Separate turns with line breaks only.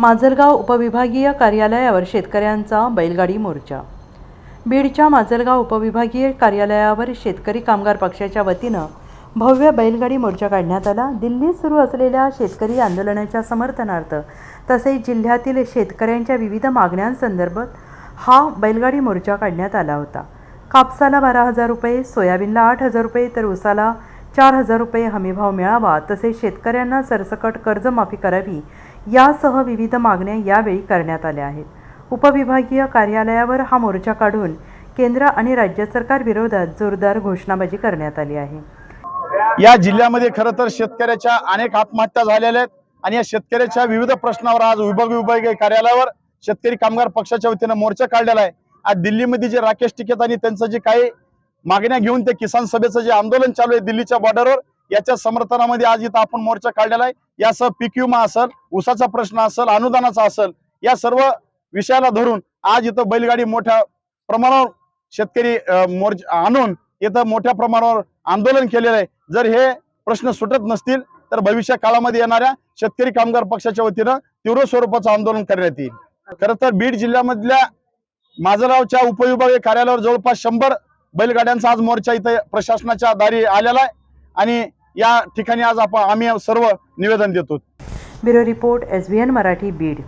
माजलगाव उपविभागीय कार्यालयावर शेतकऱ्यांचा बैलगाडी मोर्चा। बीडच्या माजलगाव उपविभागीय कार्यालयावर शेतकरी कामगार पक्षाच्या वतीनं भव्य बैलगाडी मोर्चा काढण्यात आला। दिल्लीत सुरू असलेल्या शेतकरी आंदोलनाच्या समर्थनार्थ तसेच जिल्ह्यातील शेतकऱ्यांच्या विविध मागण्यांसंदर्भात हा बैलगाडी मोर्चा काढण्यात आला होता। कापसाला 12,000 रुपये, सोयाबीनला 8,000 रुपये तर ऊसाला 4,000 रुपये हमीभाव मिळावा, तसेच शेतकऱ्यांना सरसकट कर्जमाफी करावी यासह विविध मागण्या यावेळी करण्यात आल्या आहेत। उपविभागीय कार्यालयावर हा मोर्चा काढून केंद्र आणि राज्य सरकार विरोधात जोरदार घोषणाबाजी करण्यात आली आहे।
या जिल्ह्यामध्ये खरं तर शेतकऱ्याच्या अनेक आत्महत्या झालेल्या आहेत आणि या शेतकऱ्याच्या विविध प्रश्नावर आज विभागीय कार्यालयावर शेतकरी कामगार पक्षाच्या वतीने मोर्चा काढलेला आहे। आज दिल्लीमध्ये जे राकेश टिकैत आणि त्यांचं जे काही मागण्या घेऊन ते किसान सभेचं जे आंदोलन चालू आहे दिल्लीच्या बॉर्डरवर, याच्या समर्थनामध्ये आज इथं आपण मोर्चा काढलेला आहे। यासह पीक विमा असेल, ऊसाचा प्रश्न असेल, अनुदानाचा असेल, या सर्व विषयाला धरून आज इथं बैलगाडी मोठ्या प्रमाणावर शेतकरी मोर्चा आणून इथं मोठ्या प्रमाणावर आंदोलन केलेलं आहे। जर हे प्रश्न सुटत नसतील तर भविष्य काळामध्ये येणाऱ्या शेतकरी कामगार पक्षाच्या वतीनं तीव्र स्वरूपाचं आंदोलन करण्यात येईल। खरं तर बीड जिल्ह्यामधल्या माजलगावच्या उपविभागीय कार्यालयावर जवळपास 100 बैलगाड्यांचा आज मोर्चा इथं प्रशासनाच्या दारी आलेला आहे आणि या ठिकाणी आज आम्ही सर्व निवेदन देतो।
Bureau report SBN Marathi Beed.